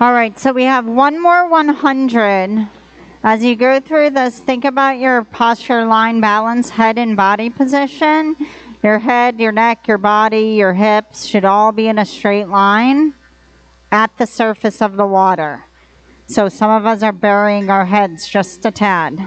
All right, so we have one more 100. As you go through this, think about your posture, line, balance, head and body position. Your head, your neck, your body, your hips should all be in a straight line at the surface of the water. So some of us are burying our heads just a tad.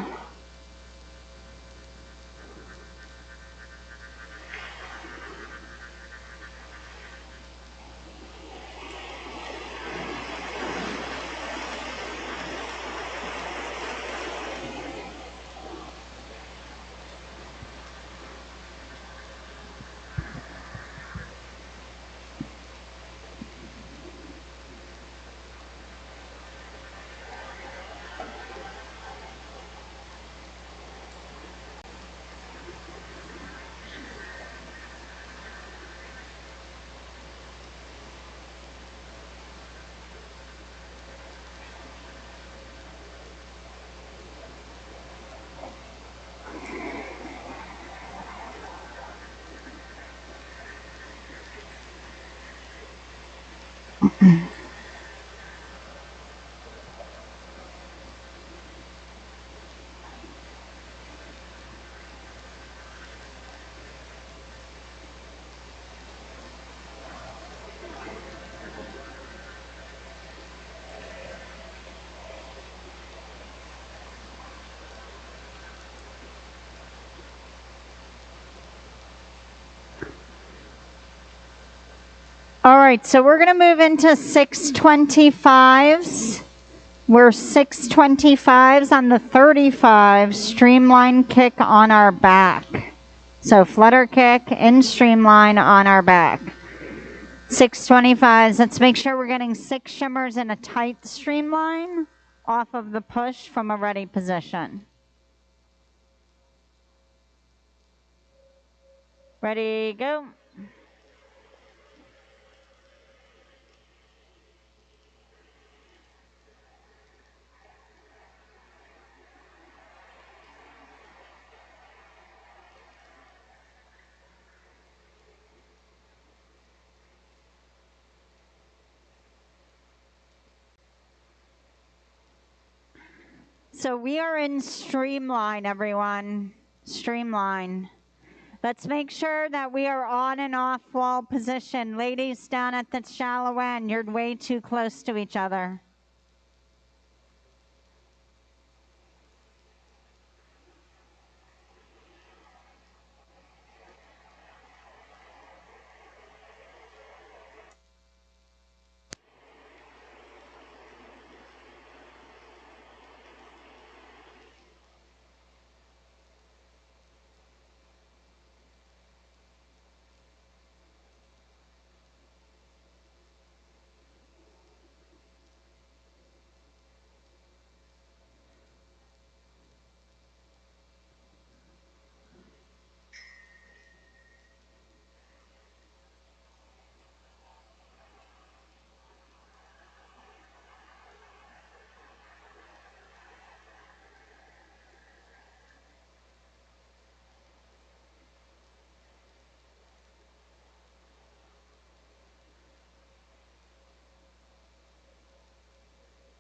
All right, so we're going to move into 625s. We're 625s on the 35 streamline kick on our back. So flutter kick and streamline on our back. 625s, let's make sure we're getting 6 shimmers in a tight streamline off of the push from a ready position. Ready, go. So we are in streamline, everyone. Streamline. Let's make sure that we are on and off wall position. Ladies down at the shallow end, you're way too close to each other.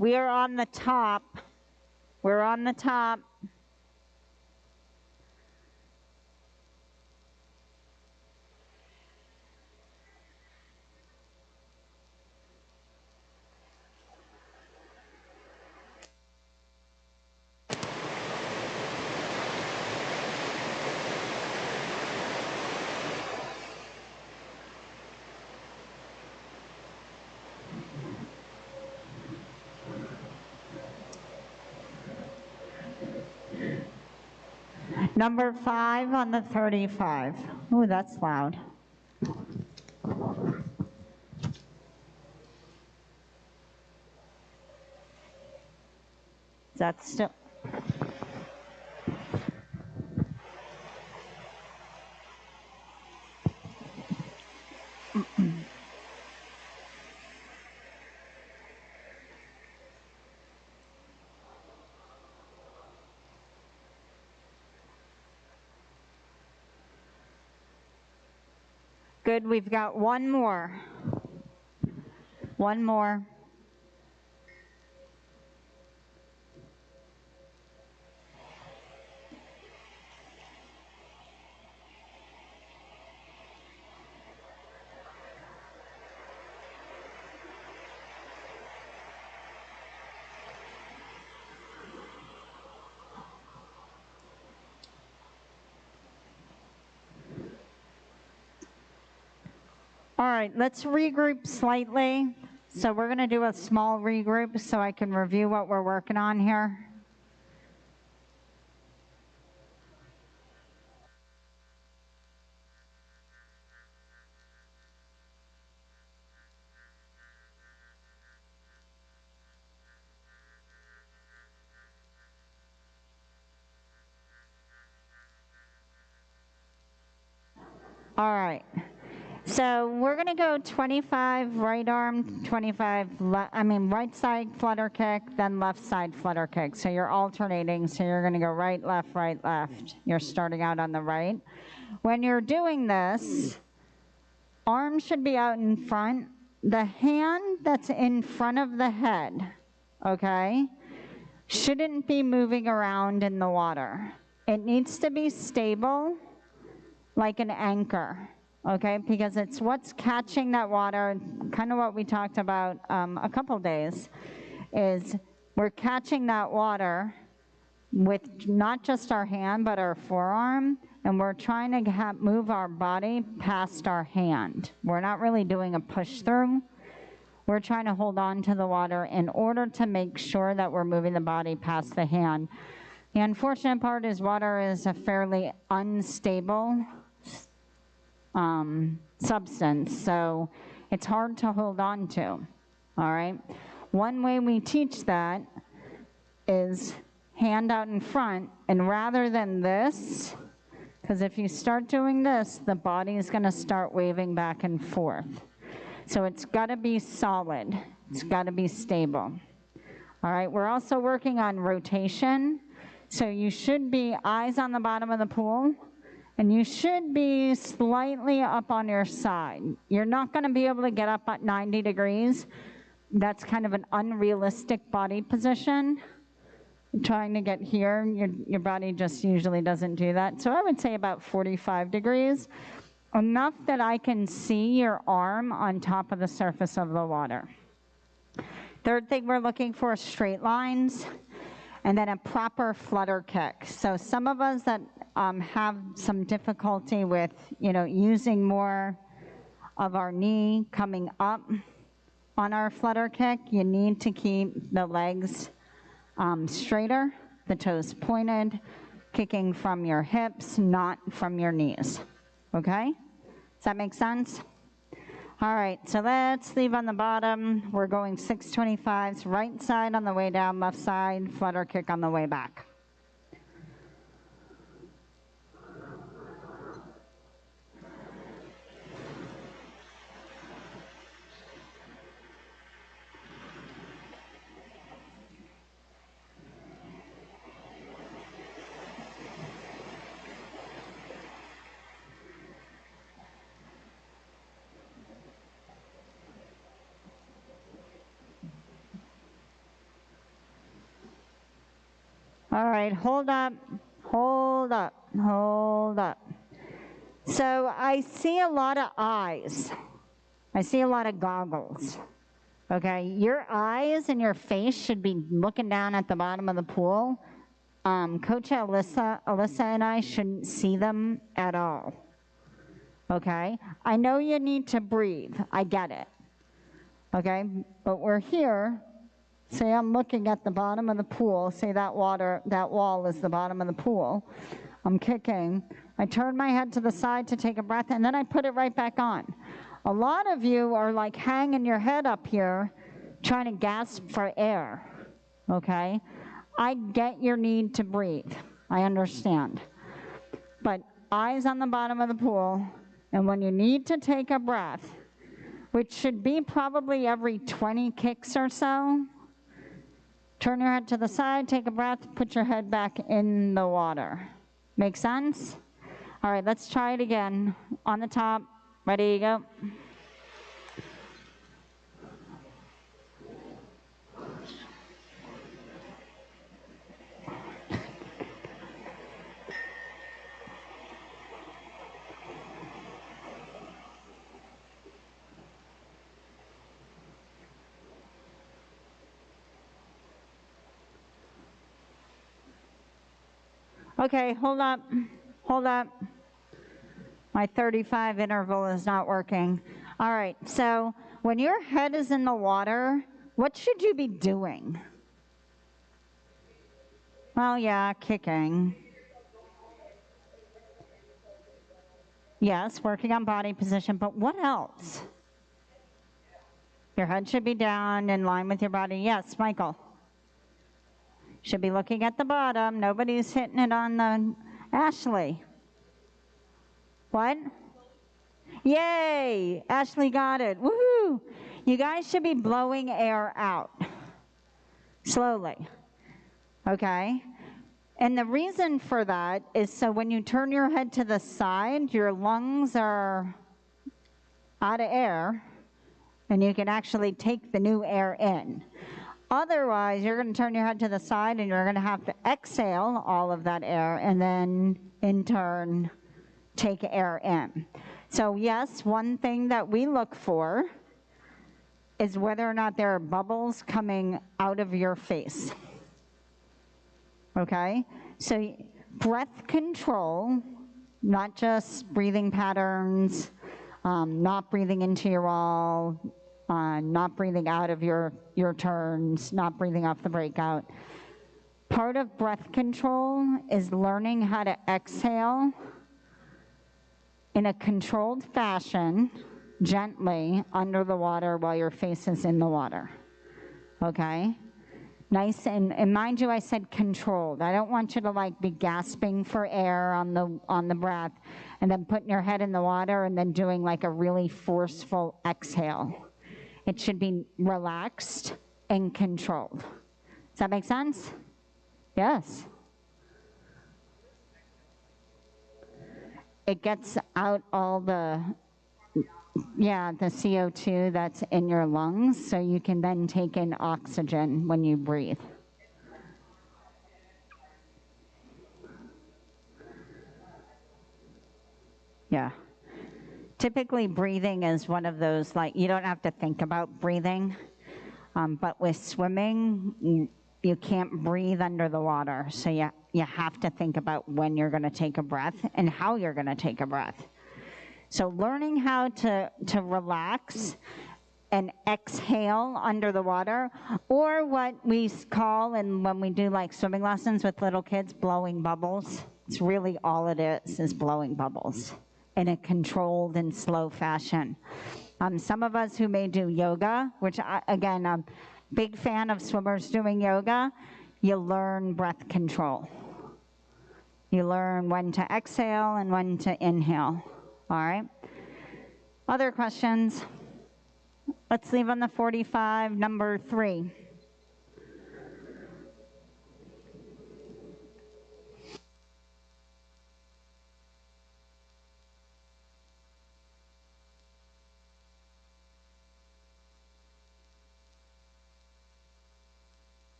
We are on the top. We're on the top. Number 5 on the 35. Ooh, that's loud. That's still. Good, we've got one more. One more. All right, let's regroup slightly. So we're going to do a small regroup so I can review what we're working on here. All right. So we're going to go 25 right arm, 25, right side flutter kick, then left side flutter kick. So you're alternating. So you're going to go right, left, right, left. You're starting out on the right. When you're doing this, arms should be out in front the hand that's in front of the head, okay, shouldn't be moving around in the water. It needs to be stable like an anchor, okay, because it's what's catching that water, kind of what we talked about a couple days, is we're catching that water with not just our hand but our forearm, and we're trying to move our body past our hand. We're not really doing a push through. We're trying to hold on to the water in order to make sure that we're moving the body past the hand. The unfortunate part is water is a fairly unstable substance, so it's hard to hold on to. All right. One way we teach that is hand out in front, and rather than this, because if you start doing this, the body is going to start waving back and forth. So it's got to be solid. It's got to be stable. All right, we're also working on rotation. So you should be eyes on the bottom of the pool, and you should be slightly up on your side. You're not going to be able to get up at 90 degrees. That's kind of an unrealistic body position. Trying to get here, your body just usually doesn't do that. So I would say about 45 degrees, enough that I can see your arm on top of the surface of the water. Third thing we're looking for is straight lines, and then a proper flutter kick. So some of us that have some difficulty with, using more of our knee coming up on our flutter kick, you need to keep the legs straighter, the toes pointed, kicking from your hips, not from your knees. Okay? Does that make sense? All right, so let's leave on the bottom. We're going 625s, right side on the way down, left side, flutter kick on the way back. All right, hold up, hold up, hold up. So I see a lot of eyes. I see a lot of goggles. Okay, your eyes and your face should be looking down at the bottom of the pool. Coach Alyssa and I shouldn't see them at all. Okay, I know you need to breathe. I get it. Okay, but we're here. Say I'm looking at the bottom of the pool. Say that wall is the bottom of the pool. I'm kicking. I turn my head to the side to take a breath, and then I put it right back on. A lot of you are like hanging your head up here, trying to gasp for air. Okay? I get your need to breathe. I understand. But eyes on the bottom of the pool, and when you need to take a breath, which should be probably every 20 kicks or so, turn your head to the side, take a breath, put your head back in the water. Make sense? All right, let's try it again. On the top, ready, go. Okay, hold up, hold up. My 35 interval is not working. All right, so when your head is in the water, what should you be doing? Well, yeah, kicking. Yes, working on body position, but what else? Your head should be down in line with your body. Yes, Michael. Should be looking at the bottom. Nobody's hitting it on the... Ashley. What? Yay! Ashley got it. Woohoo! You guys should be blowing air out. Slowly. Okay? And the reason for that is so when you turn your head to the side, your lungs are out of air, and you can actually take the new air in. Otherwise, you're going to turn your head to the side and you're going to have to exhale all of that air and then in turn take air in. So yes, one thing that we look for is whether or not there are bubbles coming out of your face. Okay? So breath control, not just breathing patterns, not breathing into your wall, not breathing out of your turns, not breathing off the breakout. Part of breath control is learning how to exhale in a controlled fashion, gently, under the water while your face is in the water. Okay? Nice, and mind you, I said controlled. I don't want you to like be gasping for air on the breath and then putting your head in the water and then doing like a really forceful exhale. It should be relaxed and controlled. Does that make sense? Yes. It gets out all the CO2 that's in your lungs, so you can then take in oxygen when you breathe. Yeah. Typically, breathing is one of those, like, you don't have to think about breathing, but with swimming, you can't breathe under the water, so you have to think about when you're going to take a breath and how you're going to take a breath. So learning how to relax and exhale under the water, or what we call, and when we do like swimming lessons with little kids, blowing bubbles. It's really all it is blowing bubbles in a controlled and slow fashion. Some of us who may do yoga, which again, I'm a big fan of swimmers doing yoga, you learn breath control. You learn when to exhale and when to inhale. All right. Other questions? Let's leave on the 45, number 3.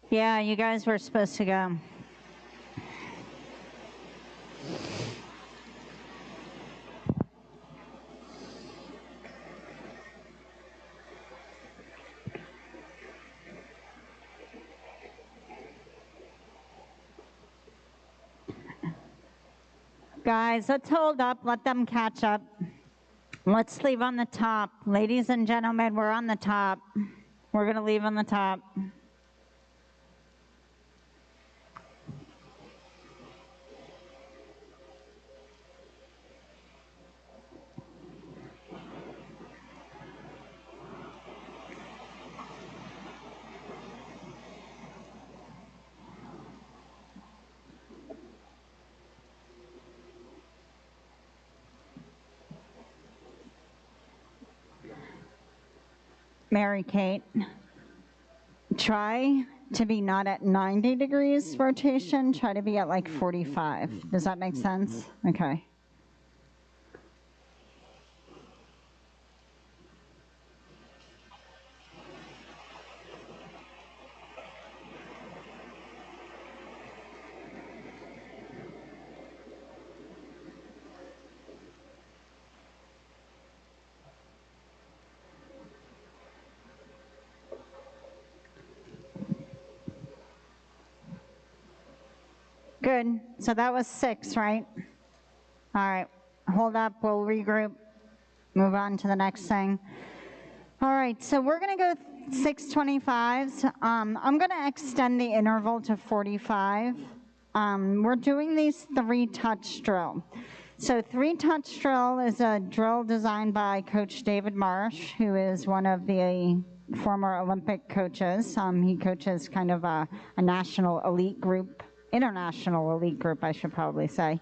Yeah, you guys were supposed to go. Guys, let's hold up, let them catch up. Let's leave on the top. Ladies and gentlemen, we're on the top. We're going to leave on the top. Mary Kate, try to be not at 90 degrees rotation, try to be at like 45. Does that make sense? Okay. Good. So that was 6, right? All right. Hold up. We'll regroup. Move on to the next thing. All right. So we're going to go 625s. I'm going to extend the interval to 45. We're doing these 3-touch drill. So 3-touch drill is a drill designed by Coach David Marsh, who is one of the former Olympic coaches. He coaches kind of a national elite group, international elite group, I should probably say.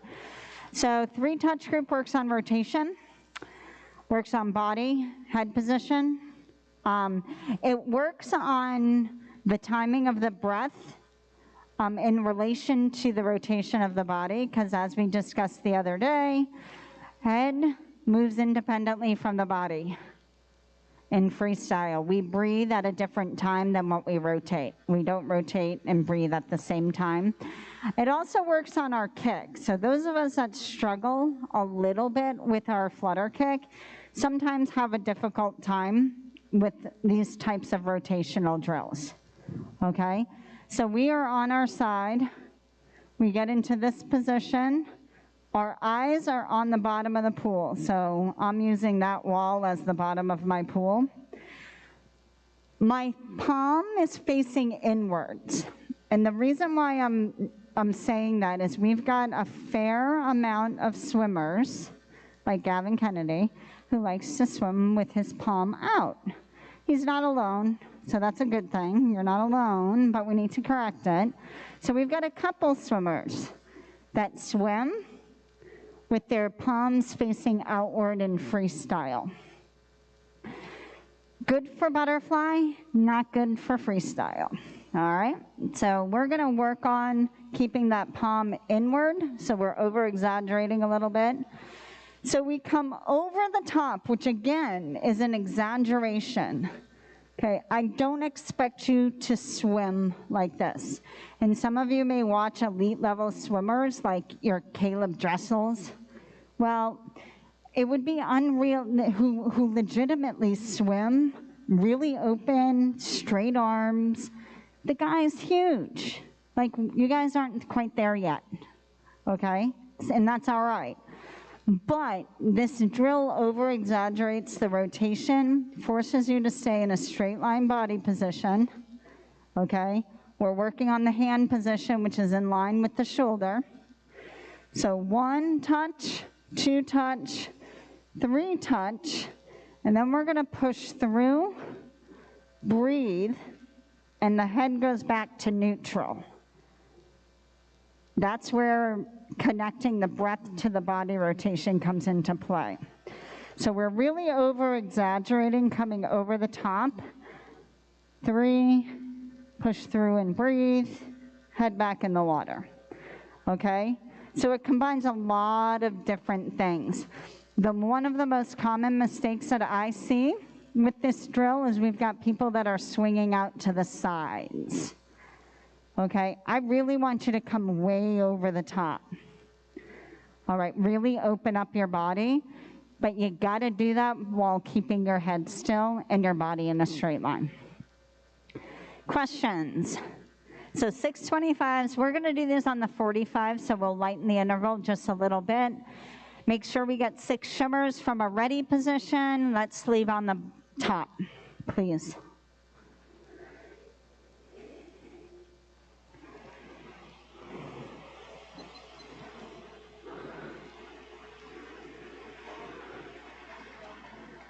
So 3-touch group works on rotation, works on body, head position. It works on the timing of the breath in relation to the rotation of the body, because as we discussed the other day, head moves independently from the body in freestyle. We breathe at a different time than what we rotate. We don't rotate and breathe at the same time. It also works on our kick. So those of us that struggle a little bit with our flutter kick sometimes have a difficult time with these types of rotational drills, okay? So we are on our side. We get into this position. Our eyes are on the bottom of the pool. So I'm using that wall as the bottom of my pool. My palm is facing inwards. And the reason why I'm saying that is we've got a fair amount of swimmers, like Gavin Kennedy, who likes to swim with his palm out. He's not alone, so that's a good thing. You're not alone, but we need to correct it. So we've got a couple swimmers that swim with their palms facing outward in freestyle. Good for butterfly, not good for freestyle. All right, so we're gonna work on keeping that palm inward, so we're over-exaggerating a little bit. So we come over the top, which again is an exaggeration. Okay, I don't expect you to swim like this. And some of you may watch elite level swimmers like your Caleb Dressels. Well, it would be unreal, who legitimately swim, really open, straight arms. The guy's huge. Like, you guys aren't quite there yet, okay? And that's all right. But this drill over-exaggerates the rotation, forces you to stay in a straight line body position, okay? We're working on the hand position, which is in line with the shoulder. So 1 touch, 2 touch, 3 touch, and then we're gonna push through, breathe, and the head goes back to neutral. That's where connecting the breath to the body rotation comes into play. So we're really over-exaggerating, coming over the top. 3, push through and breathe, head back in the water, okay? So it combines a lot of different things. One of the most common mistakes that I see with this drill is we've got people that are swinging out to the sides. Okay, I really want you to come way over the top. All right, really open up your body, but you gotta do that while keeping your head still and your body in a straight line. Questions? So 625s, we're gonna do this on the 45, so we'll lighten the interval just a little bit. Make sure we get 6 shimmers from a ready position. Let's sleeve on the top, please.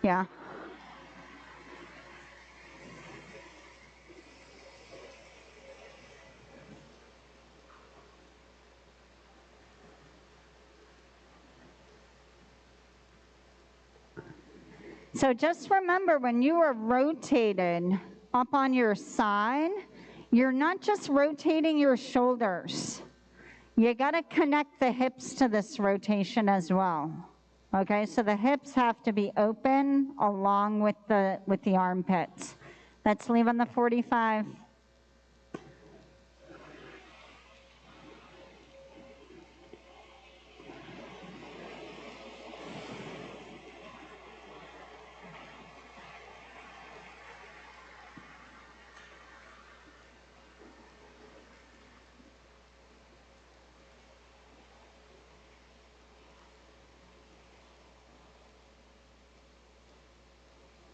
Yeah. So just remember, when you are rotated up on your side, you're not just rotating your shoulders. You got to connect the hips to this rotation as well. Okay, so the hips have to be open along with the armpits. Let's leave on the 45.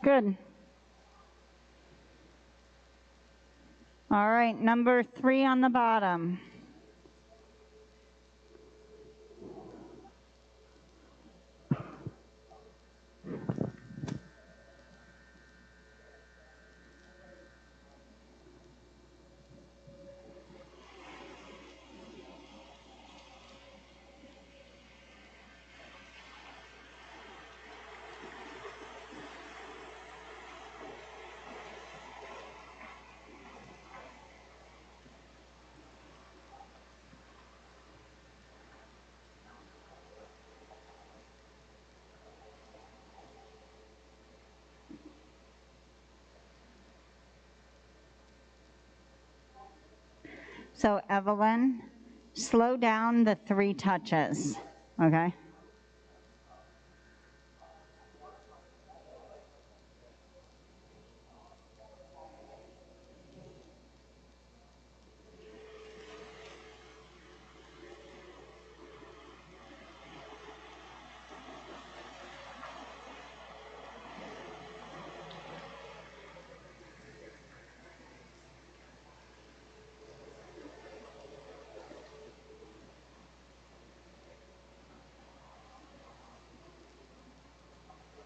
Good. All right, number 3 on the bottom. So Evelyn, slow down the 3 touches, okay?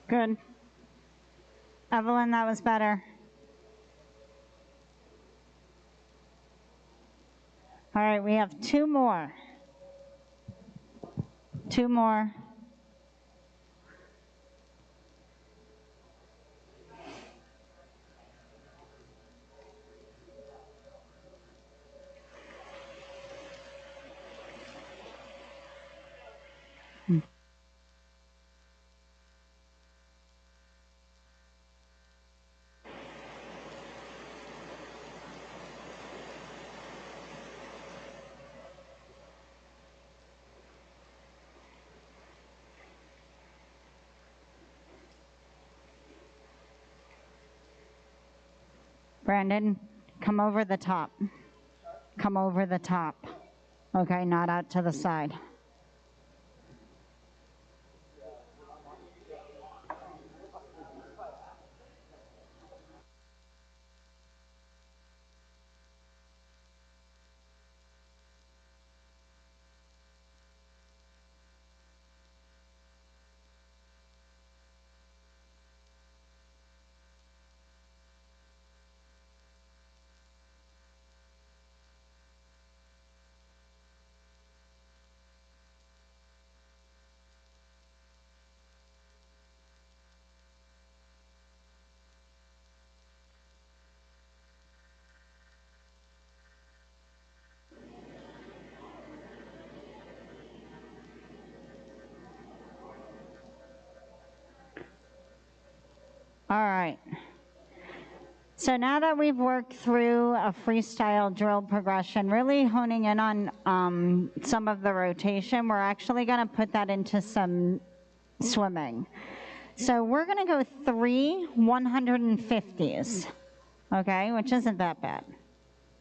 Good. Evelyn, that was better. All right, we have 2 more. 2 more. Brandon, come over the top. Come over the top. Okay, not out to the side. All right. So now that we've worked through a freestyle drill progression, really honing in on some of the rotation, we're actually going to put that into some swimming. So we're going to go 3 150s, okay, which isn't that bad.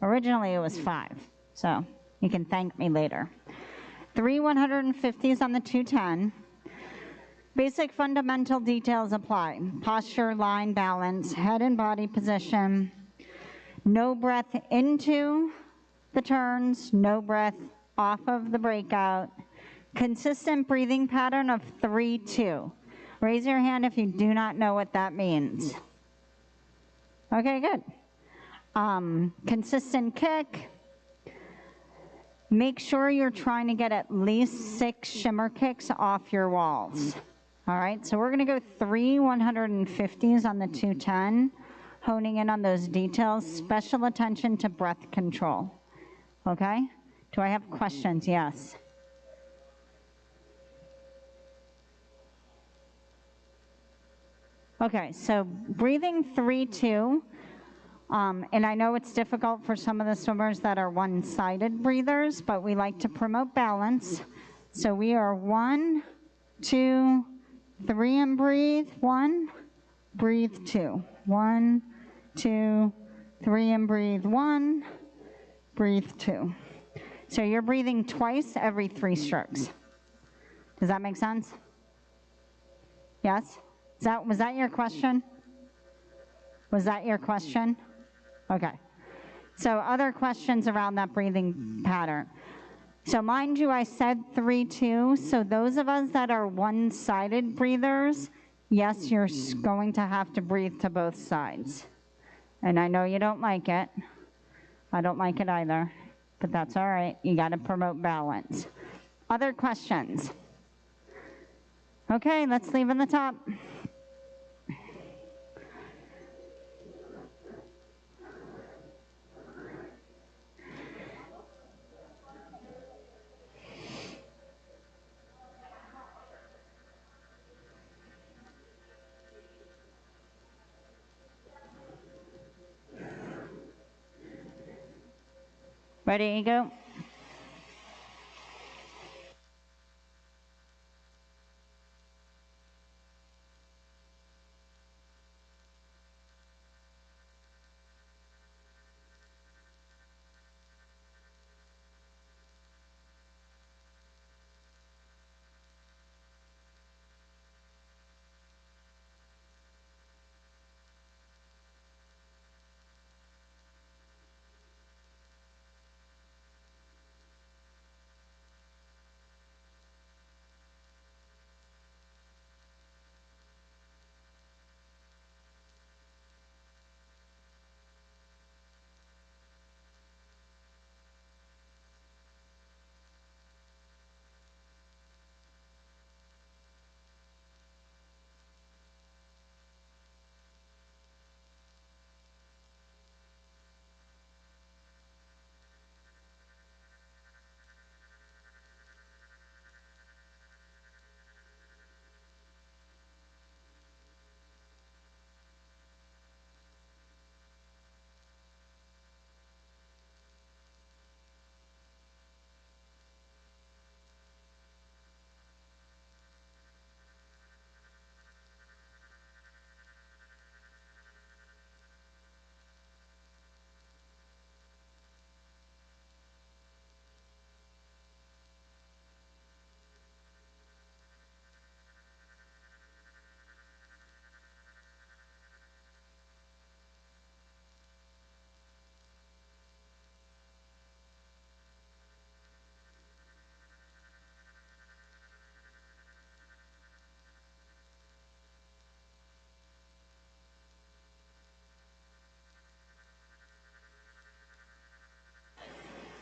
Originally it was 5, so you can thank me later. 3 150s on the 210. Basic fundamental details apply. Posture, line, balance, head and body position. No breath into the turns, no breath off of the breakout. Consistent breathing pattern of 3-2. Raise your hand if you do not know what that means. Okay, good. Consistent kick. Make sure you're trying to get at least 6 shimmer kicks off your walls. All right, so we're going to go 3 150s on the 210, honing in on those details, special attention to breath control. Okay? Do I have questions? Yes. Okay, so breathing 3-2, and I know it's difficult for some of the swimmers that are one-sided breathers, but we like to promote balance. So we are 1, 2, 3 and breathe. 1, breathe 2. 1, 2, 3 and breathe. 1, breathe 2. So you're breathing twice every 3 strokes. Does that make sense? Yes? Was that your question? Was that your question? Okay. So other questions around that breathing pattern. So mind you, I said 3-2. So those of us that are one-sided breathers, yes, you're going to have to breathe to both sides. And I know you don't like it. I don't like it either. But that's all right. You got to promote balance. Other questions? Okay, let's leave in the top. Ready, go.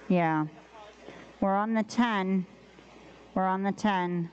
Yeah. We're on the 10. We're on the 10.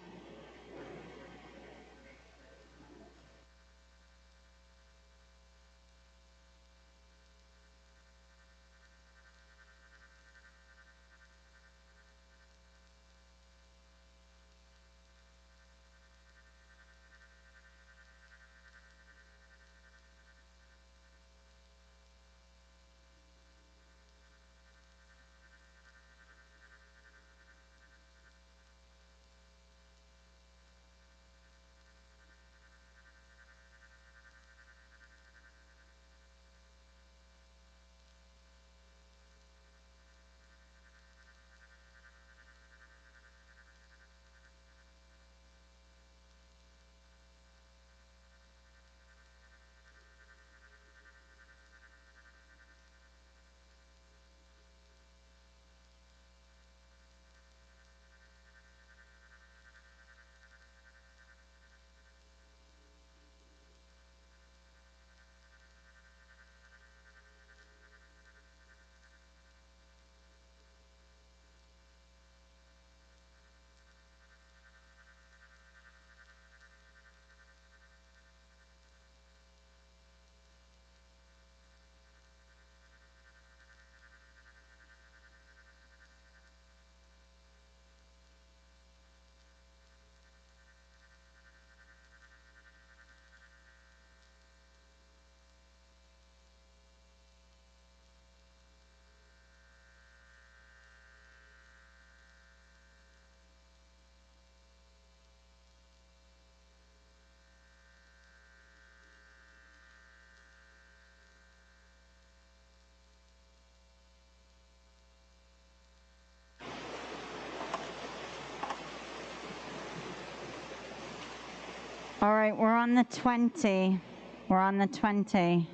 All right, we're on the 20. We're on the 20.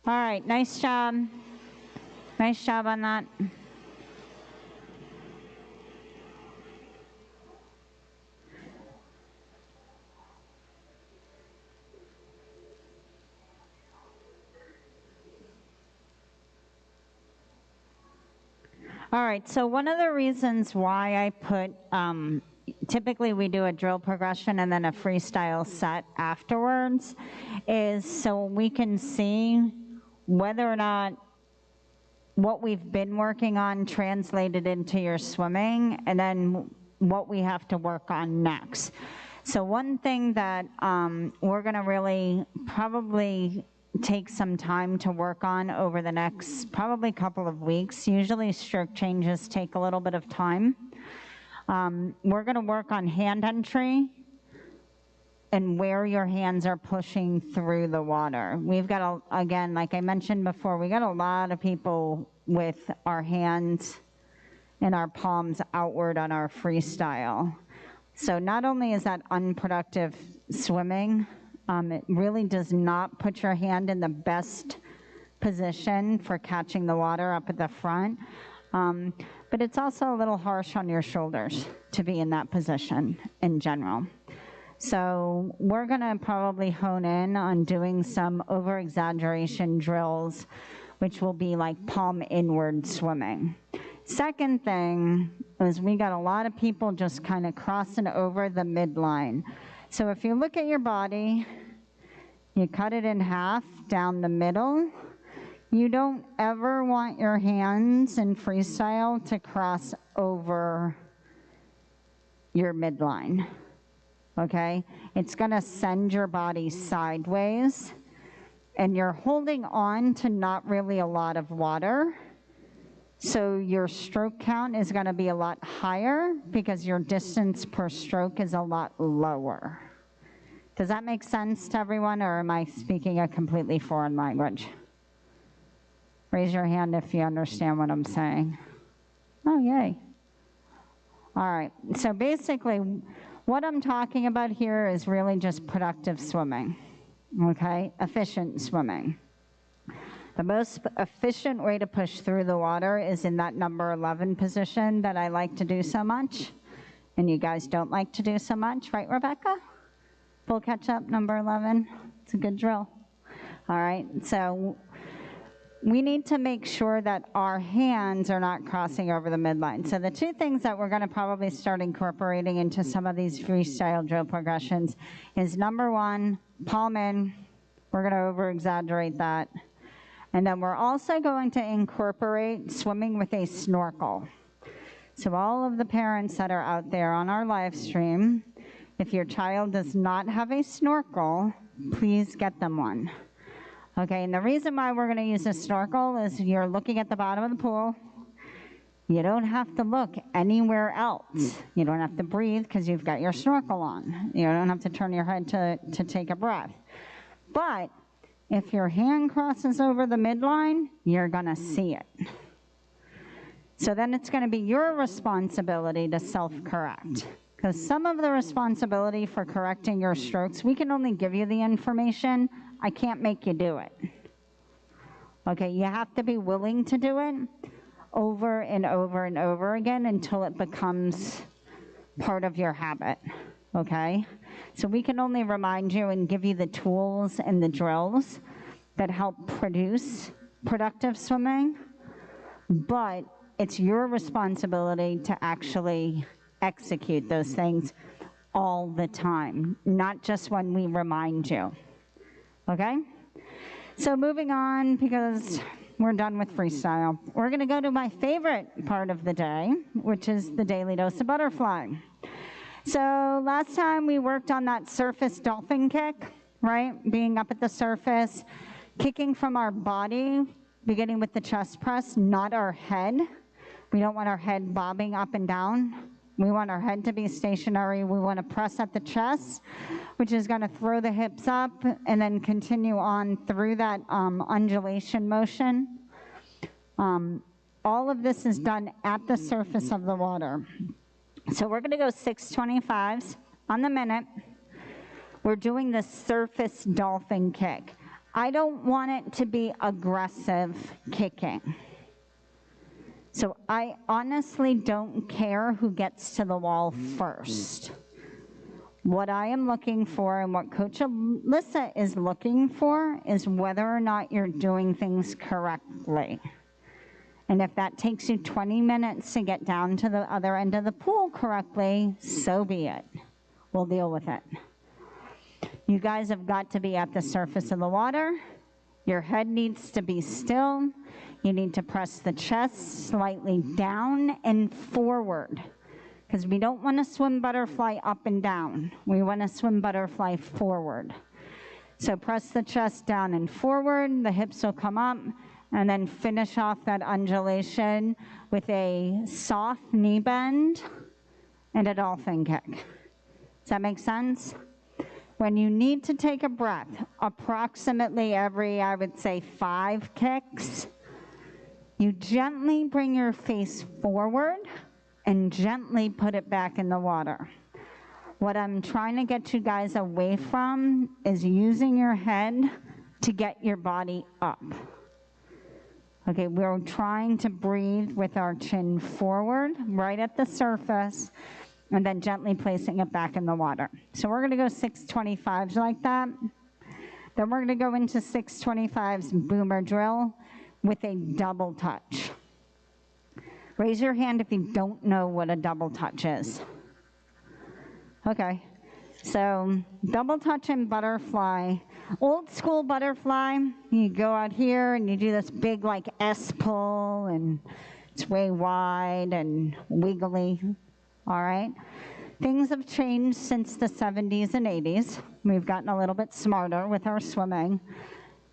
All right, nice job. Nice job on that. All right, so one of the reasons why I put, typically we do a drill progression and then a freestyle set afterwards, is so we can see whether or not what we've been working on translated into your swimming, and then what we have to work on next. So one thing that we're gonna really probably take some time to work on over the next probably couple of weeks. Usually stroke changes take a little bit of time. We're gonna work on hand entry and where your hands are pushing through the water. We've got, again, like I mentioned before, we got a lot of people with our hands and our palms outward on our freestyle. So not only is that unproductive swimming, it really does not put your hand in the best position for catching the water up at the front, but it's also a little harsh on your shoulders to be in that position in general. So we're gonna probably hone in on doing some over-exaggeration drills, which will be like palm inward swimming. Second thing is we got a lot of people just kind of crossing over the midline. So if you look at your body, you cut it in half down the middle. You don't ever want your hands in freestyle to cross over your midline, okay? It's gonna send your body sideways, and you're holding on to not really a lot of water. So your stroke count is gonna be a lot higher because your distance per stroke is a lot lower. Does that make sense to everyone, or am I speaking a completely foreign language? Raise your hand if you understand what I'm saying. Oh, yay. All right, so basically what I'm talking about here is really just productive swimming, okay? Efficient swimming. The most efficient way to push through the water is in that number 11 position that I like to do so much, and you guys don't like to do so much, right, Rebecca? Full catch up, number 11. It's a good drill. All right, so we need to make sure that our hands are not crossing over the midline. So the two things that we're gonna probably start incorporating into some of these freestyle drill progressions is number one, palm in. We're gonna over-exaggerate that. And then we're also going to incorporate swimming with a snorkel. So all of the parents that are out there on our live stream, if your child does not have a snorkel, please get them one. Okay, and the reason why we're gonna use a snorkel is you're looking at the bottom of the pool. You don't have to look anywhere else. You don't have to breathe because you've got your snorkel on. You don't have to turn your head to take a breath. But if your hand crosses over the midline, you're gonna see it. So then it's gonna be your responsibility to self-correct. Because some of the responsibility for correcting your strokes, we can only give you the information. I can't make you do it. Okay, you have to be willing to do it over and over and over again until it becomes part of your habit, okay? So we can only remind you and give you the tools and the drills that help produce productive swimming, but it's your responsibility to actually execute those things all the time, not just when we remind you, okay? So moving on, because we're done with freestyle, we're gonna go to my favorite part of the day, which is the daily dose of butterfly. So last time we worked on that surface dolphin kick, right? Being up at the surface, kicking from our body, beginning with the chest press, not our head. We don't want our head bobbing up and down. We want our head to be stationary. We want to press at the chest, which is going to throw the hips up and then continue on through that undulation motion. All of this is done at the surface of the water. So we're going to go 625s on the minute. We're doing the surface dolphin kick. I don't want it to be aggressive kicking. So I honestly don't care who gets to the wall first. What I am looking for and what Coach Alyssa is looking for is whether or not you're doing things correctly. And if that takes you 20 minutes to get down to the other end of the pool correctly, so be it. We'll deal with it. You guys have got to be at the surface of the water. Your head needs to be still. You need to press the chest slightly down and forward, because we don't want to swim butterfly up and down. We want to swim butterfly forward. So press the chest down and forward. The hips will come up, and then finish off that undulation with a soft knee bend and a dolphin kick. Does that make sense? When you need to take a breath, approximately every, I would say, 5 kicks, you gently bring your face forward and gently put it back in the water. What I'm trying to get you guys away from is using your head to get your body up. Okay, we're trying to breathe with our chin forward, right at the surface, and then gently placing it back in the water. So we're gonna go 625s like that. Then we're gonna go into 625s boomer drill with a double touch. Raise your hand if you don't know what a double touch is. Okay, so double touch and butterfly. Old school butterfly, you go out here and you do this big like S pull, and it's way wide and wiggly, all right? Things have changed since the 70s and 80s. We've gotten a little bit smarter with our swimming.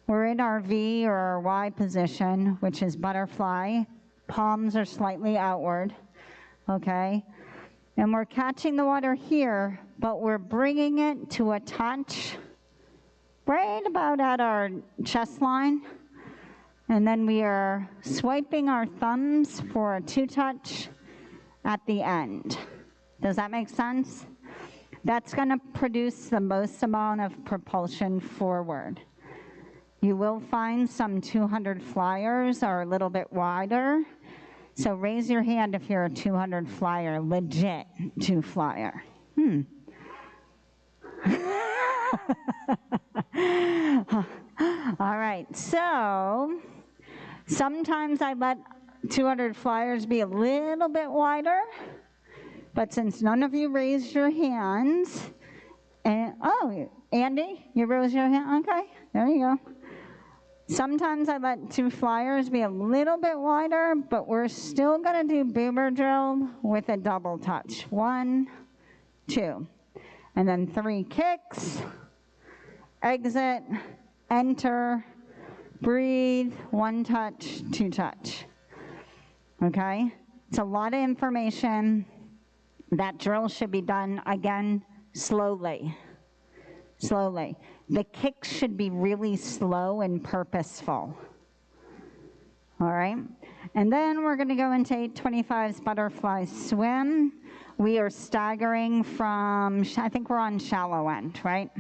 We're in our V or our Y position, which is butterfly. Palms are slightly outward, okay? And we're catching the water here, but we're bringing it to a touch right about at our chest line. And then we are swiping our thumbs for a 2-touch at the end. Does that make sense? That's going to produce the most amount of propulsion forward. You will find some 200 flyers are a little bit wider. So raise your hand if you're a 200 flyer, legit 2 flyer. All right, so sometimes I let 200 flyers be a little bit wider, but since none of you raised your hands, and oh, Andy, you raised your hand? Okay, there you go. Sometimes I let 2 flyers be a little bit wider, but we're still gonna do boomer drill with a double touch. 1, 2, and then 3 kicks, exit, enter, breathe, 1 touch, 2 touch. Okay, it's a lot of information. That drill should be done again slowly. Slowly. The kicks should be really slow and purposeful. All right, and then we're going to go into 825's butterfly swim. We are staggering from, I think we're on shallow end, right?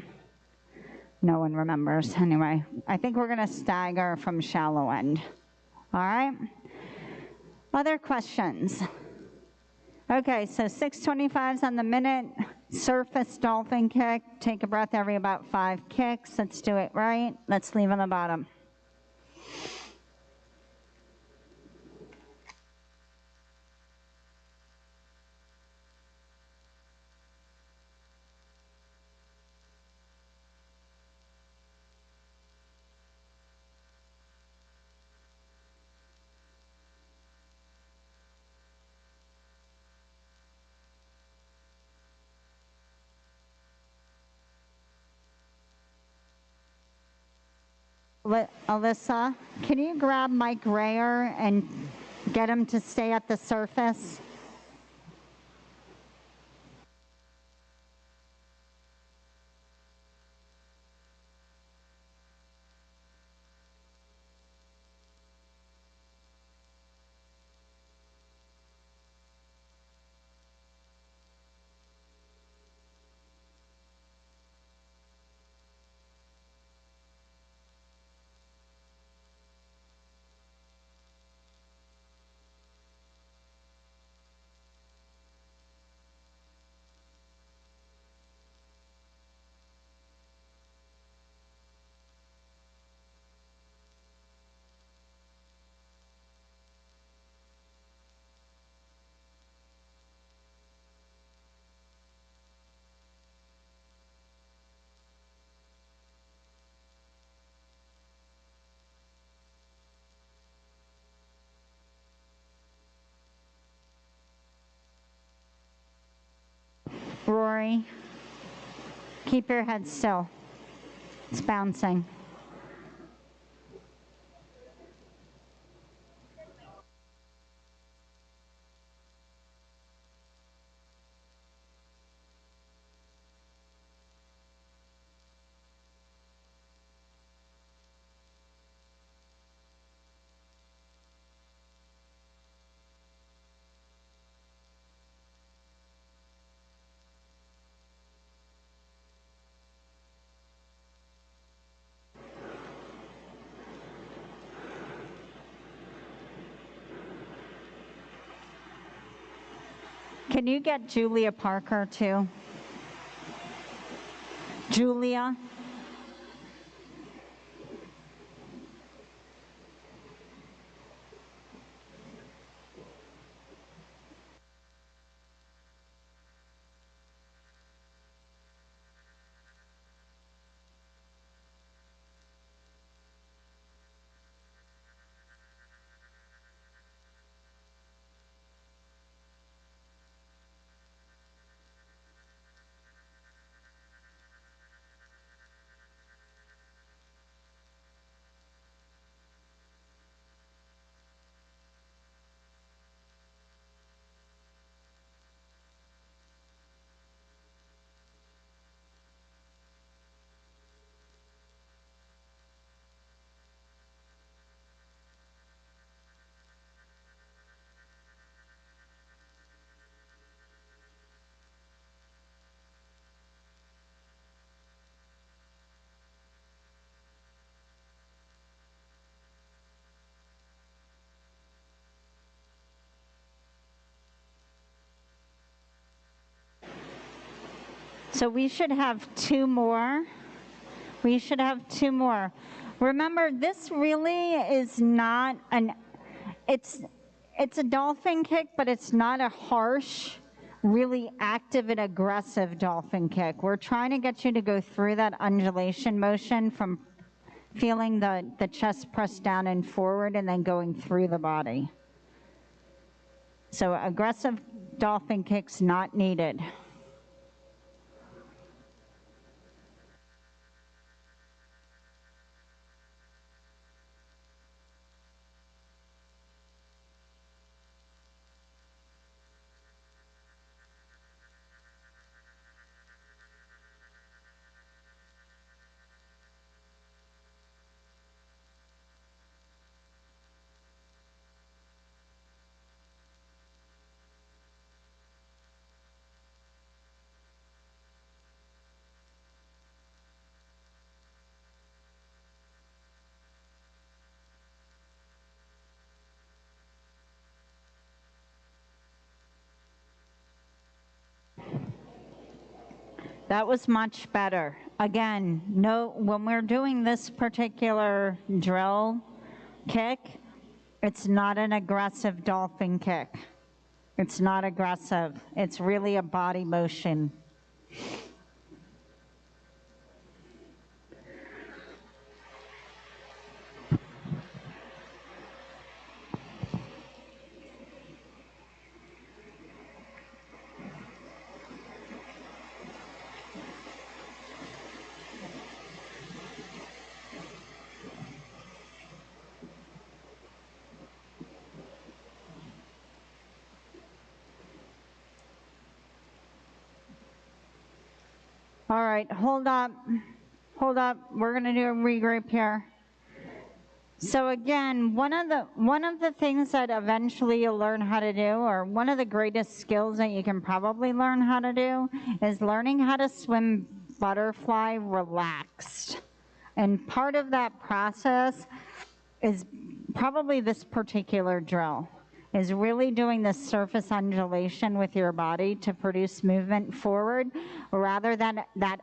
No one remembers. Anyway, I think we're going to stagger from shallow end. All right. Other questions? Okay, so 625s on the minute, surface dolphin kick. Take a breath every about 5 kicks. Let's do it right. Let's leave on the bottom. Alyssa, can you grab Mike Rayer and get him to stay at the surface? Rory, keep your head still. It's bouncing. Can you get Julia Parker too? Julia? So we should have 2 more. We should have 2 more. Remember, this really is not it's a dolphin kick, but it's not a harsh, really active and aggressive dolphin kick. We're trying to get you to go through that undulation motion from feeling the chest pressed down and forward and then going through the body. So aggressive dolphin kicks not needed. That was much better. Again, when we're doing this particular drill kick, it's not an aggressive dolphin kick. It's not aggressive. It's really a body motion. All right, hold up. Hold up. We're going to do a regroup here. So again, one of the things that eventually you'll learn how to do, or one of the greatest skills that you can probably learn how to do, is learning how to swim butterfly relaxed. And part of that process is probably this particular drill, is really doing the surface undulation with your body to produce movement forward rather than that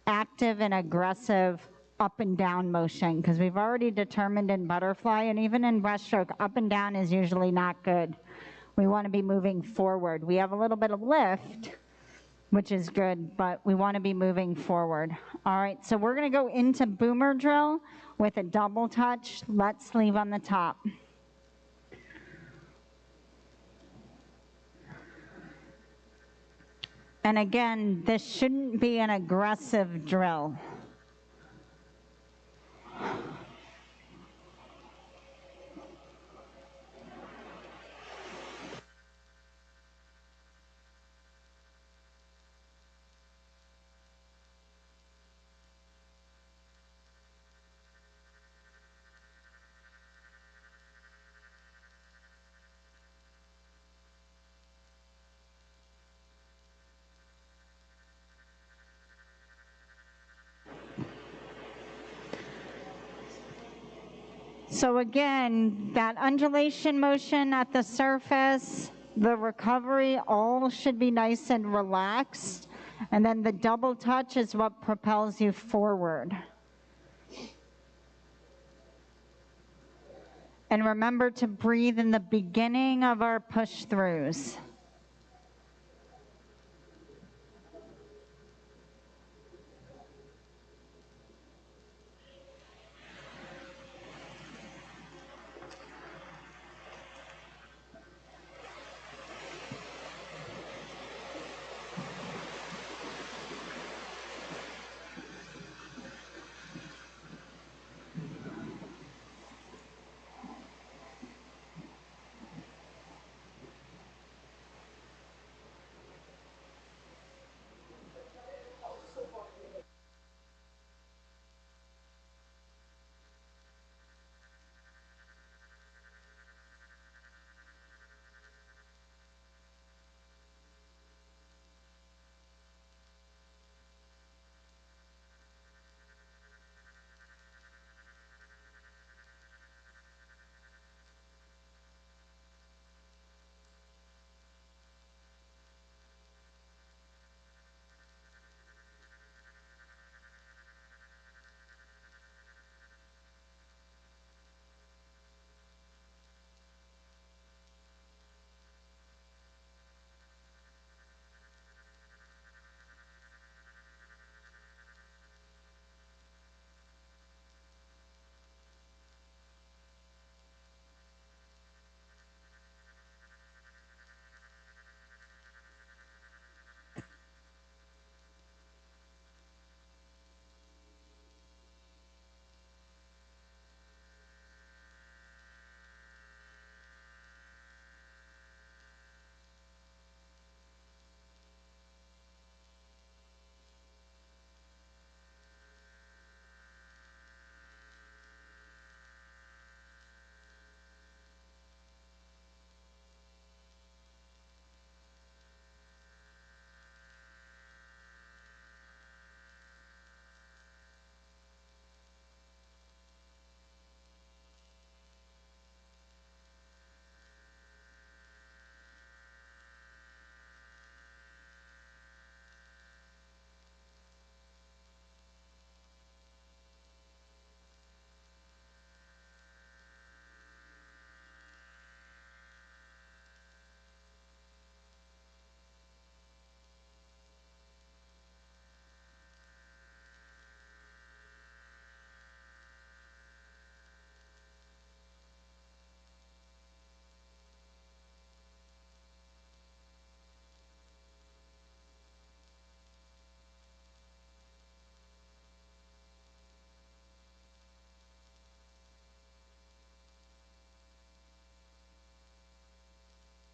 active and aggressive up and down motion, because we've already determined in butterfly and even in breaststroke, up and down is usually not good. We want to be moving forward. We have a little bit of lift, which is good, but we want to be moving forward. All right, so we're going to go into boomer drill with a double touch, let sleeve on the top. And again, this shouldn't be an aggressive drill. So again, that undulation motion at the surface, the recovery, all should be nice and relaxed. And then the double touch is what propels you forward. And remember to breathe in the beginning of our push throughs.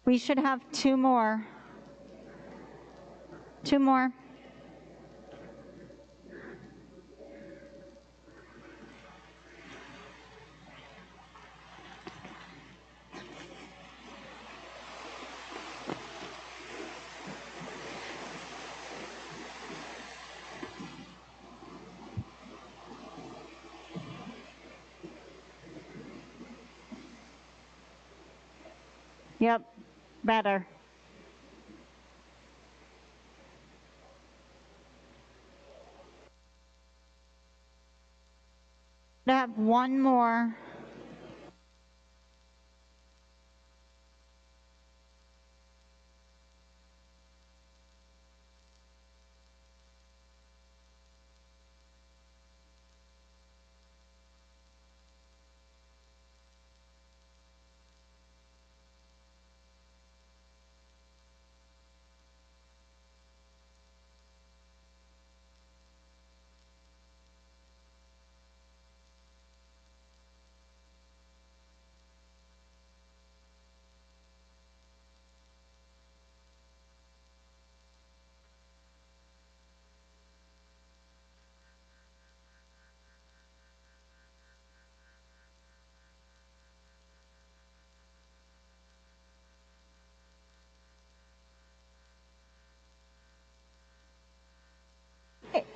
We should have two more. Two more. Yep, better. I have one more.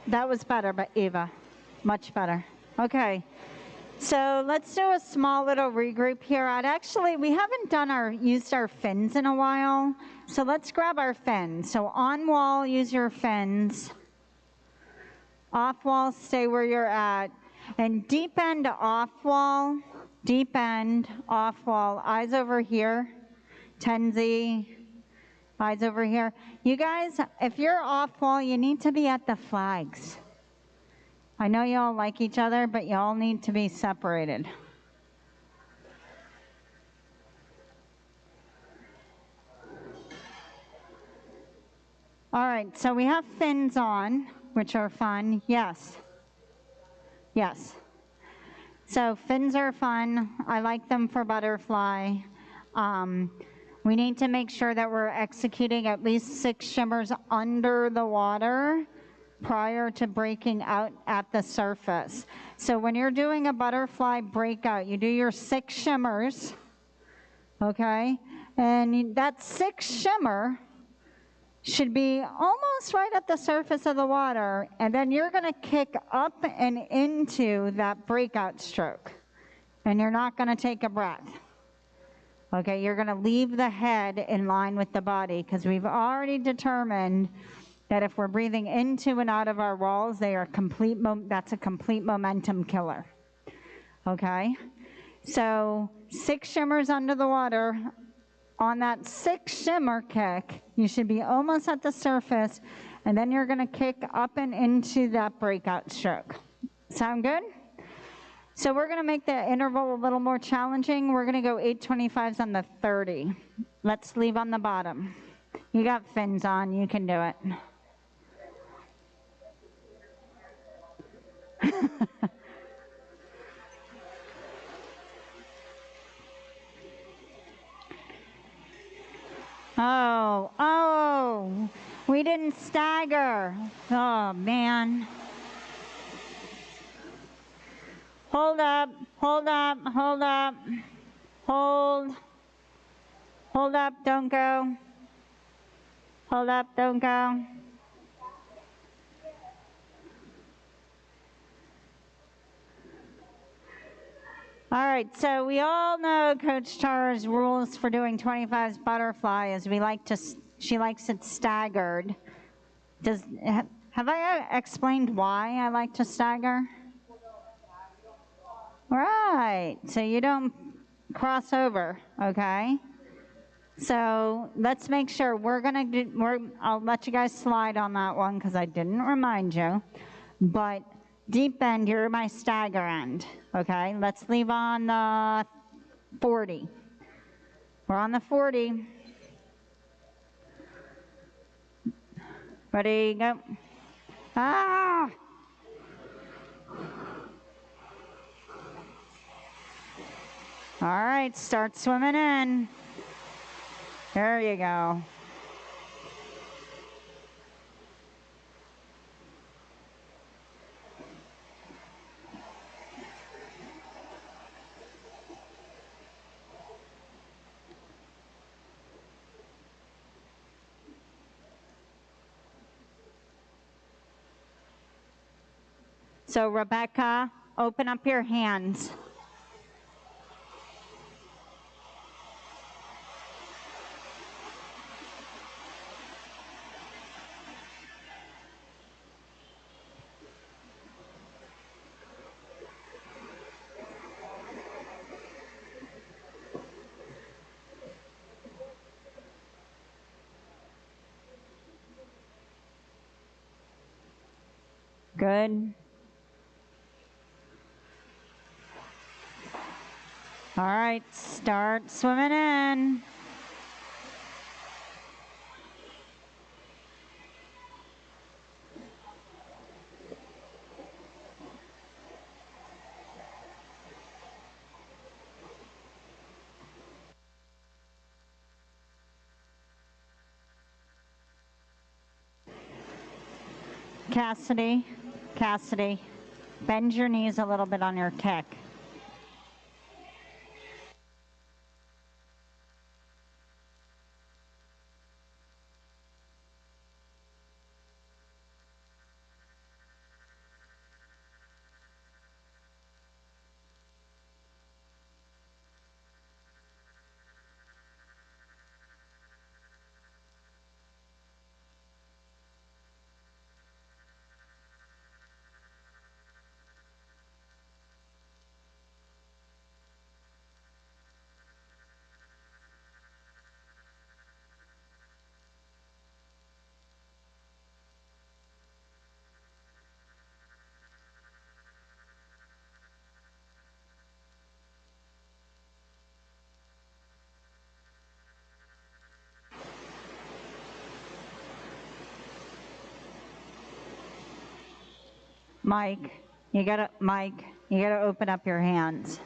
That was better, but Eva, much better. Okay, so let's do a small little regroup here. We haven't used our fins in a while, so let's grab our fins. So on wall, use your fins. Off wall, stay where you're at. And deep end to off wall, deep end, off wall, eyes over here. Tenzi, eyes over here. You guys, if you're off wall, you need to be at the flags. I know you all like each other, but you all need to be separated. All right, so we have fins on, which are fun. Yes. Yes. So fins are fun. I like them for butterfly. We need to make sure that we're executing at least 6 shimmers under the water prior to breaking out at the surface. So when you're doing a butterfly breakout, you do your 6 shimmers, okay? And that 6 shimmer should be almost right at the surface of the water, and then you're going to kick up and into that breakout stroke. And you're not going to take a breath. Okay, you're going to leave the head in line with the body, because we've already determined that if we're breathing into and out of our walls, that's a complete momentum killer. Okay, so 6 shimmers under the water. On that 6 shimmer kick, you should be almost at the surface, and then you're going to kick up and into that breakout stroke. Sound good? So we're going to make the interval a little more challenging. We're going to go 825s on the 30. Let's leave on the bottom. You got fins on, you can do it. Oh, we didn't stagger. Oh, man. Hold up, hold up, hold up. Hold up, don't go. Hold up, don't go. All right, so we all know Coach Tara's rules for doing 25s butterfly is she likes it staggered. Have I explained why I like to stagger? Right, so you don't cross over, okay? So let's make sure I'll let you guys slide on that one because I didn't remind you. But deep end, you're my stagger end, okay? Let's leave on the 40. We're on the 40. Ready, go. Ah! All right, start swimming in. There you go. So Rebecca, open up your hands. Good. All right, start swimming in. Cassidy, bend your knees a little bit on your kick. Mike, you gotta open up your hands.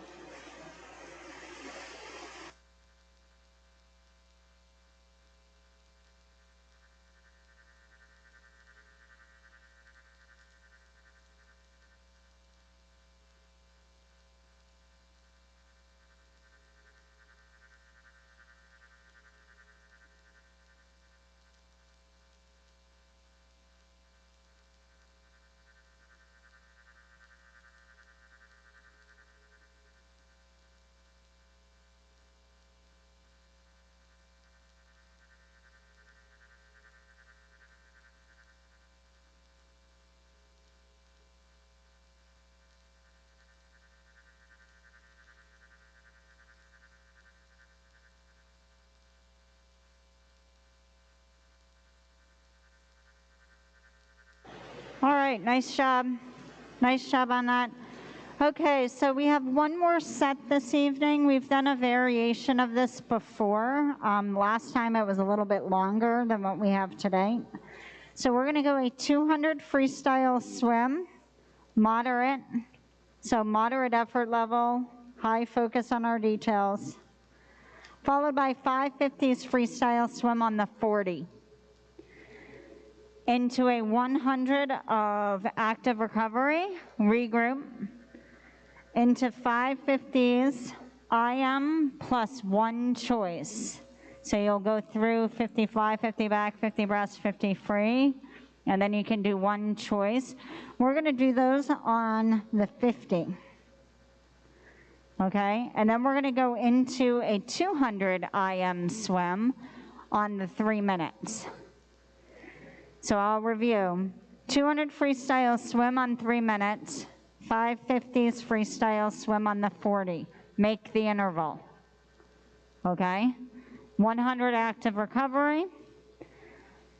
All right, nice job. Nice job on that. Okay, so we have one more set this evening. We've done a variation of this before. Last time it was a little bit longer than what we have today. So we're gonna go a 200 freestyle swim, moderate. So moderate effort level, high focus on our details. Followed by 550s freestyle swim on the 40. Into a 100 of active recovery, regroup, into 550s, IM plus one choice. So you'll go through 50 fly, 50 back, 50 breast, 50 free, and then you can do one choice. We're gonna do those on the 50. Okay, and then we're gonna go into a 200 IM swim on the 3 minutes. So I'll review. 200 freestyle swim on 3 minutes, 550s freestyle swim on the 40. Make the interval. Okay? 100 active recovery,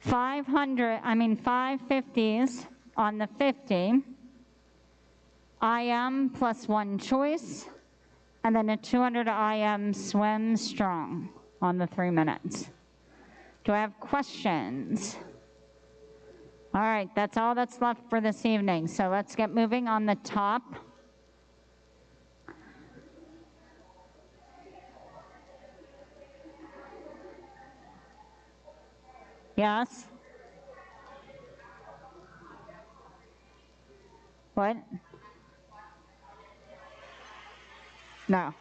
550s on the 50, IM plus one choice, and then a 200 IM swim strong on the 3 minutes. Do I have questions? All right, that's all that's left for this evening. So let's get moving on the top. Yes? What? No.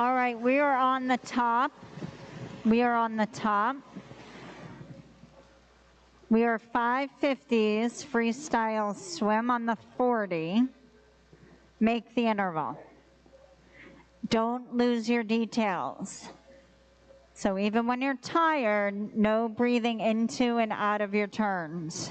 All right, we are on the top. We are on the top. We are 550s, freestyle swim on the 40. Make the interval. Don't lose your details. So even when you're tired, no breathing into and out of your turns.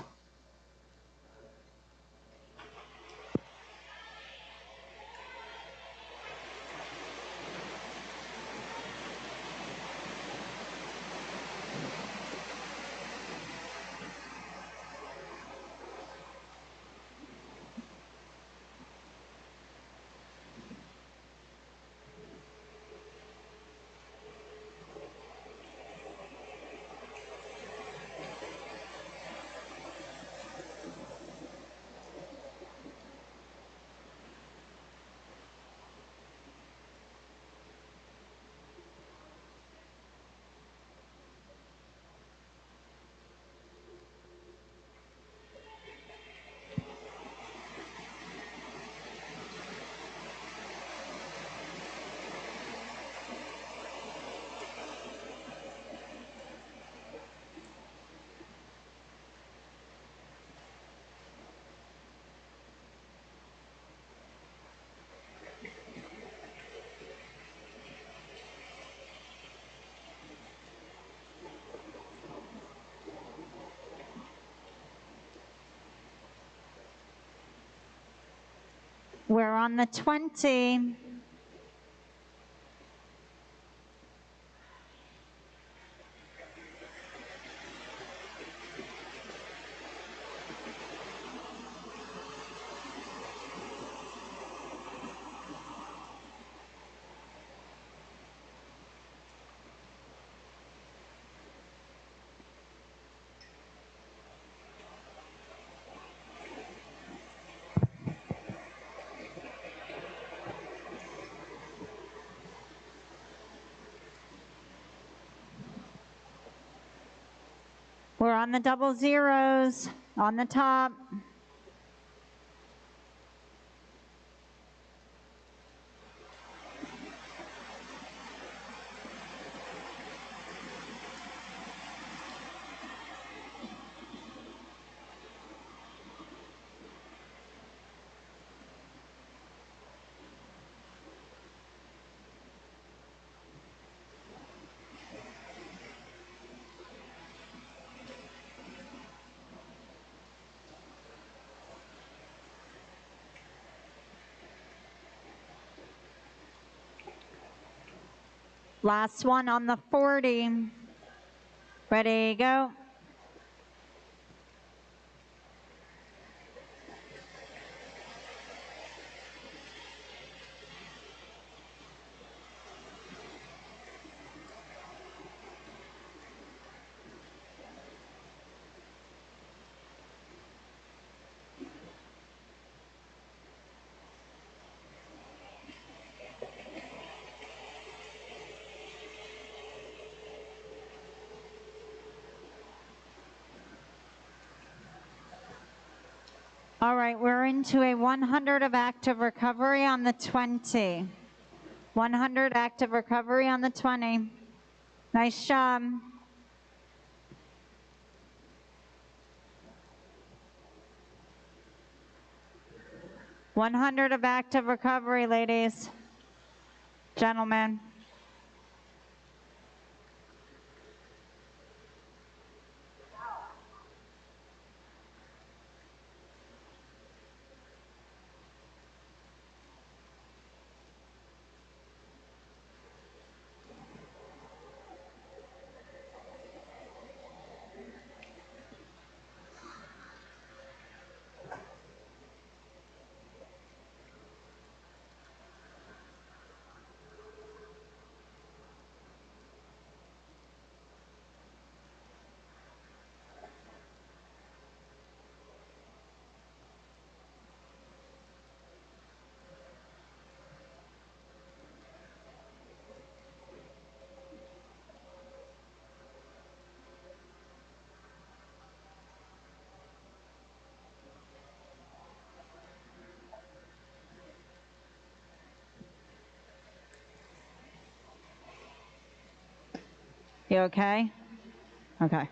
We're on the 20. We're on the double zeros on the top. Last one on the 40. Ready, go. All right, we're into a 100 of active recovery on the 20. 100 active recovery on the 20. Nice job. $100 of active recovery, ladies, gentlemen. You okay? Okay.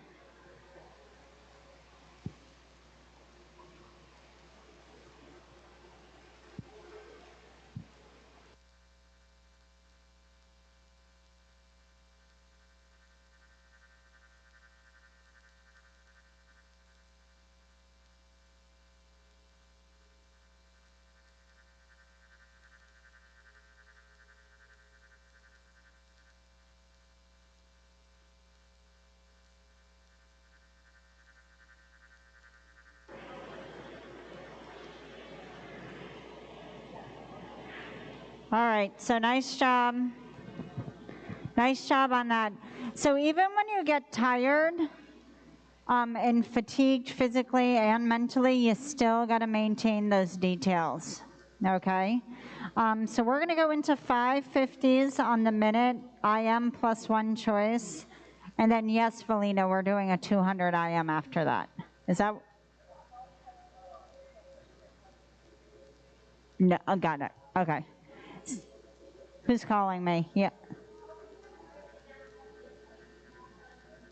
All right, so nice job. Nice job on that. So even when you get tired and fatigued physically and mentally, you still got to maintain those details, okay? So we're going to go into 550s on the minute, IM plus one choice. And then yes, Valina, we're doing a 200 IM after that. Is that? No, I got it. Okay. Who's calling me? Yeah.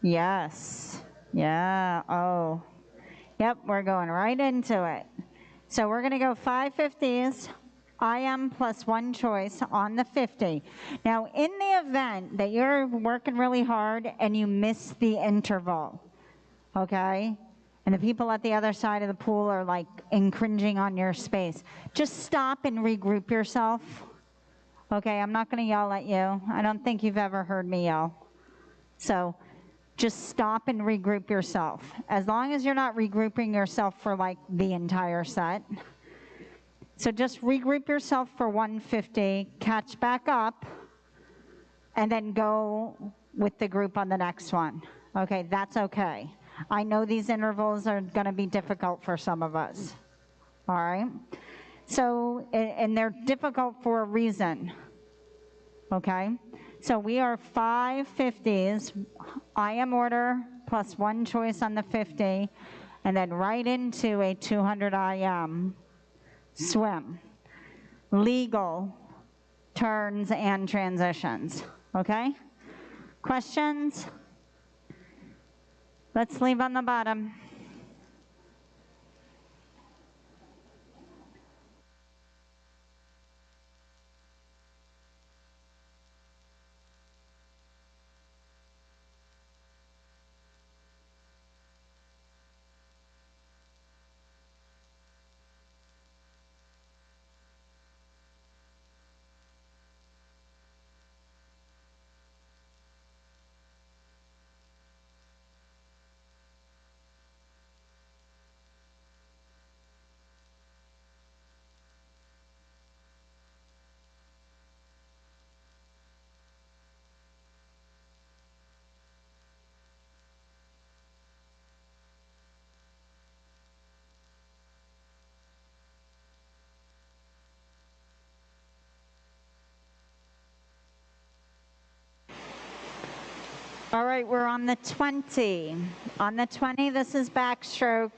Yes. Yeah. Oh. Yep, we're going right into it. So we're going to go 550s, IM plus one choice on the 50. Now, in the event that you're working really hard and you miss the interval, okay, and the people at the other side of the pool are like cringing on your space, just stop and regroup yourself. Okay, I'm not going to yell at you. I don't think you've ever heard me yell. So just stop and regroup yourself. As long as you're not regrouping yourself for like the entire set. So just regroup yourself for 150, catch back up, and then go with the group on the next one. Okay, that's okay. I know these intervals are going to be difficult for some of us. All right? So, and they're difficult for a reason. Okay? So we are 550s, IM order plus one choice on the 50, and then right into a 200 IM swim. Legal turns and transitions. Okay? Questions? Let's leave on the bottom. All right, we're on the 20. On the 20, this is backstroke.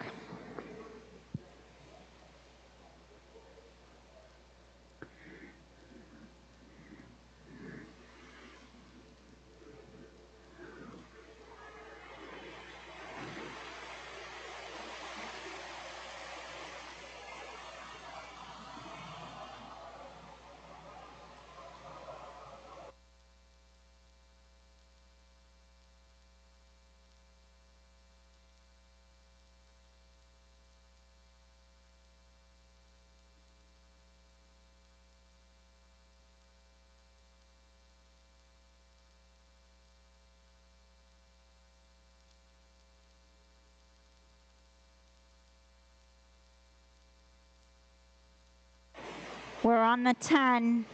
We're on the 10.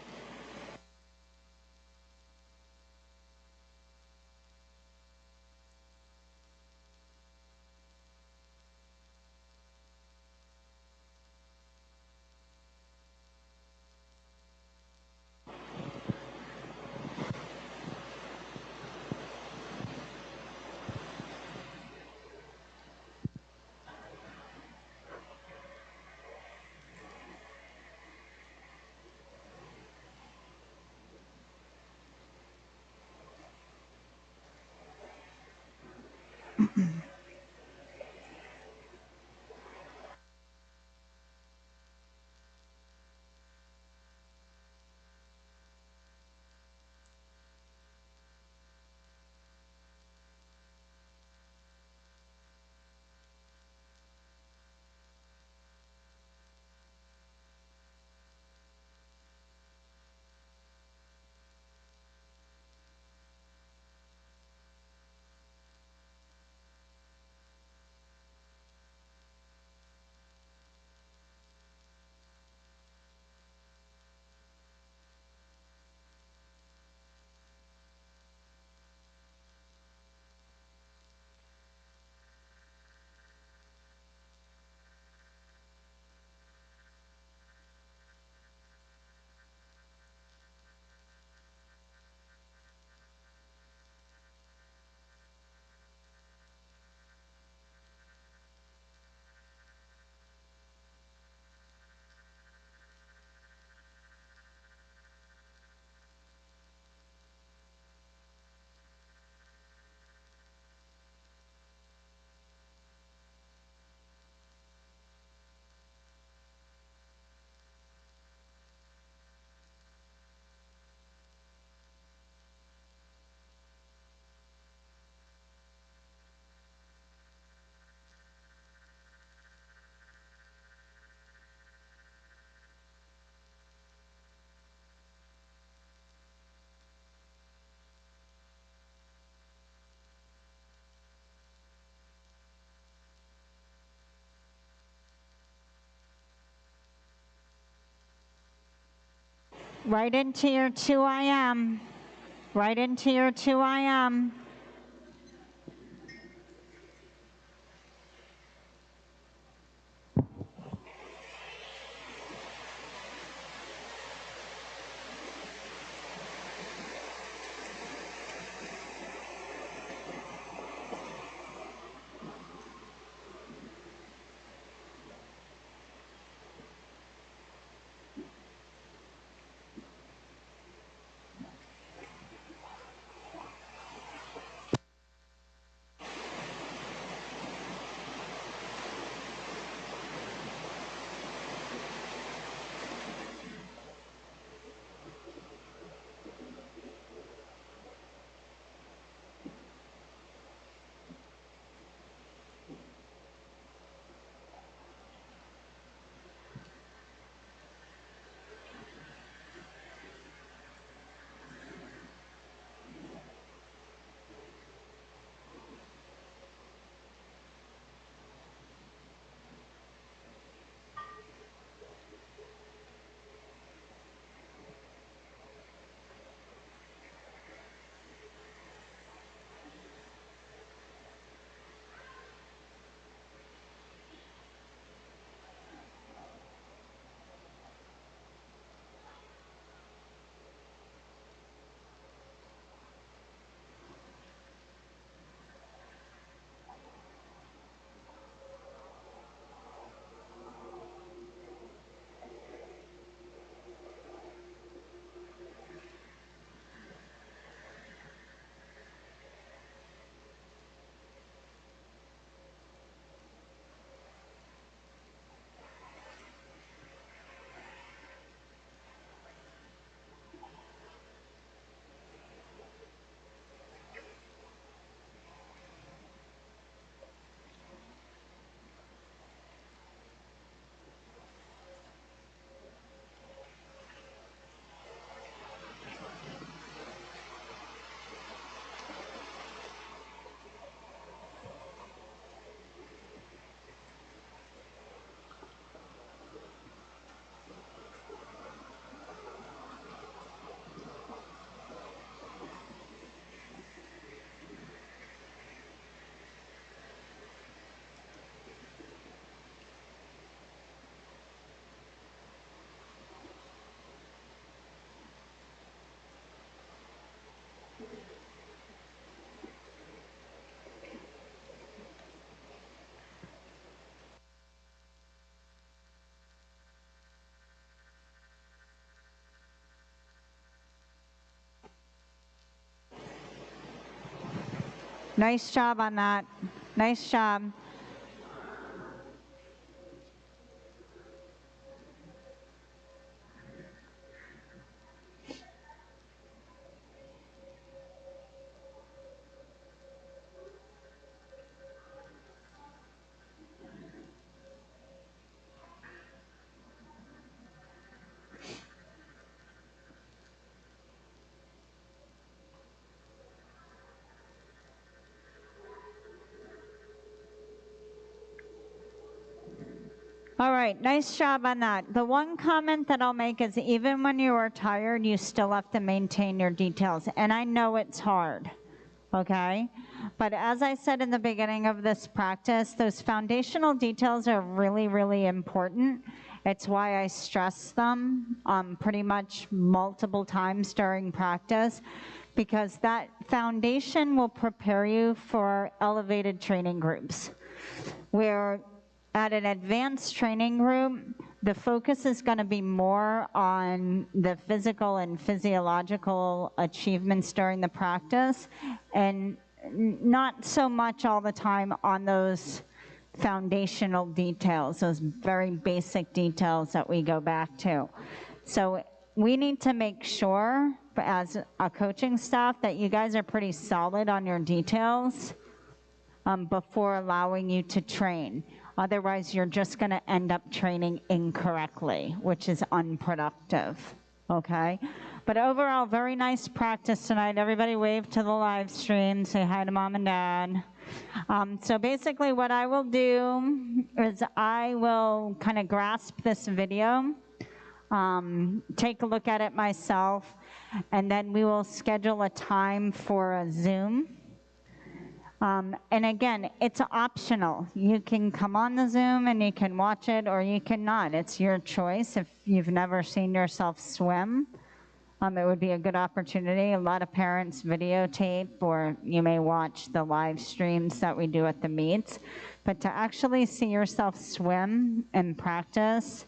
Right into your 2IM. Right into your 2IM. Nice job on that. Nice job. All right, nice job on that. The one comment that I'll make is even when you are tired, you still have to maintain your details. And I know it's hard, okay? But as I said in the beginning of this practice, those foundational details are really, really important. It's why I stress them pretty much multiple times during practice, because that foundation will prepare you for elevated training groups, where at an advanced training group, the focus is going to be more on the physical and physiological achievements during the practice, and not so much all the time on those foundational details, those very basic details that we go back to. So we need to make sure, as a coaching staff, that you guys are pretty solid on your details before allowing you to train. Otherwise, you're just going to end up training incorrectly, which is unproductive, okay? But overall, very nice practice tonight. Everybody wave to the live stream. Say hi to mom and dad. So basically what I will do is I will kind of grasp this video take a look at it myself, and then we will schedule a time for a Zoom. And again, it's optional. You can come on the Zoom and you can watch it, or you cannot. It's your choice. If you've never seen yourself swim, it would be a good opportunity. A lot of parents videotape, or you may watch the live streams that we do at the meets. But to actually see yourself swim and practice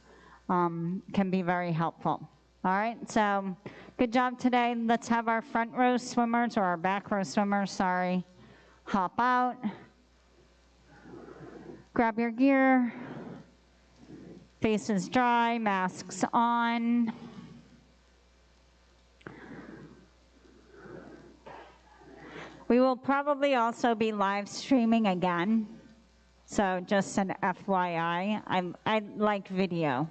can be very helpful. All right, so good job today. Let's have our front row swimmers, or our back row swimmers, sorry, hop out, grab your gear, faces dry, masks on. We will probably also be live streaming again, so just an FYI. I like video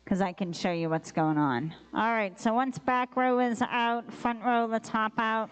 because I can show you what's going on. All right, so once back row is out, front row, let's hop out.